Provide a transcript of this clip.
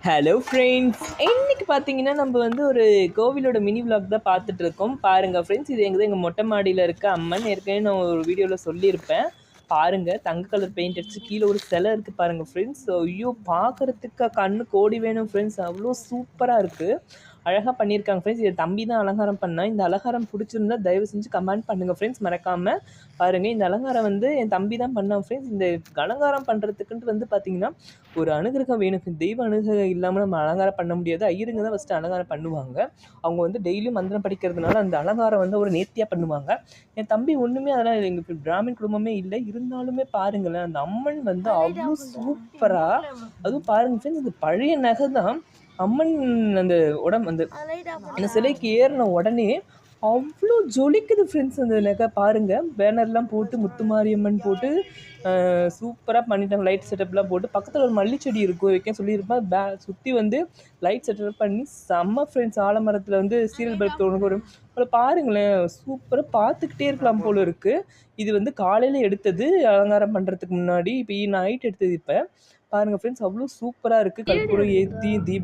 Hello friends, இன்னைக்கு பார்த்தீங்கன்னா நம்ம வந்து ஒரு கோவிலோட மினி விலாக் தான் பார்த்துட்டு இருக்கோம். பாருங்க ஃப்ரெண்ட்ஸ், இது எங்கள் மொட்டை மாடியில் இருக்க அம்மன். ஏற்கனவே நான் ஒரு வீடியோவில் சொல்லியிருப்பேன். பாருங்க, தங்க கலர் பெயிண்ட் அடிச்சு கீழே ஒரு சிலை இருக்குது பாருங்க ஃப்ரெண்ட்ஸ். ஐயோ, பார்க்குறதுக்கு கண்ணு கோடி வேணும் ஃப்ரெண்ட்ஸ். அவ்வளோ சூப்பராக இருக்குது, அழகாக பண்ணியிருக்காங்க ஃப்ரெண்ட்ஸ். இது தம்பி தான் அலங்காரம் பண்ணால். இந்த அலங்காரம் பிடிச்சிருந்தா தயவு செஞ்சு கமெண்ட் பண்ணுங்கள் ஃப்ரெண்ட்ஸ், மறக்காமல். பாருங்கள், இந்த அலங்காரம் வந்து என் தம்பி தான் பண்ணான் ஃப்ரெண்ட்ஸ். இந்த அலங்காரம் பண்ணுறதுக்குன்ட்டு வந்து பார்த்தீங்கன்னா ஒரு அனுகிரகம் வேணும். தெய்வ அனுகிரகம் இல்லாமல் நம்ம அலங்காரம் பண்ண முடியாது. ஐயருங்க தான் ஃபஸ்ட்டு அலங்காரம் பண்ணுவாங்க. அவங்க வந்து டெய்லியும் மந்திரம் படிக்கிறதுனால அந்த அலங்காரம் வந்து ஒரு நேர்த்தியாக பண்ணுவாங்க. என் தம்பி ஒன்றுமே அதெல்லாம் எங்களுக்கு பிராமின் குடும்பமே இல்லை. இருந்தாலுமே பாருங்களேன், அந்த அம்மன் வந்து அவ்வளோ சூப்பராக, அதுவும் பாருங்க ஃப்ரெண்ட்ஸ், இந்த பழைய நகை தான் அம்மன். அந்த அந்த சிலைக்கு ஏறின உடனே அவ்வளோ ஜொலிக்குது ஃப்ரெண்ட்ஸ். அந்த நகை பாருங்கள், பேனர்லாம் போட்டு முத்துமாரியம்மன் போட்டு சூப்பராக பண்ணிட்டாங்க. லைட் செட்டப்லாம் போட்டு பக்கத்தில் ஒரு மல்லிச்செடி இருக்கும், வைக்க சொல்லியிருப்பேன். சுற்றி வந்து லைட் செட்டப் பண்ணி செம்ம ஃப்ரெண்ட்ஸ். ஆலமரத்தில் வந்து சீரியல் பல்ப் வரும். அப்புறம் பாருங்களேன், சூப்பராக பார்த்துக்கிட்டே இருக்கலாம் போல இருக்குது. இது வந்து காலையில் எடுத்தது, அலங்காரம் பண்ணுறதுக்கு முன்னாடி. இப்போ நைட் எடுத்தது. இப்போ பாருங்கள் ஃப்ரெண்ட்ஸ், அவ்வளோ சூப்பராக இருக்குது. கற்பூரம் ஏற்றி தீபம்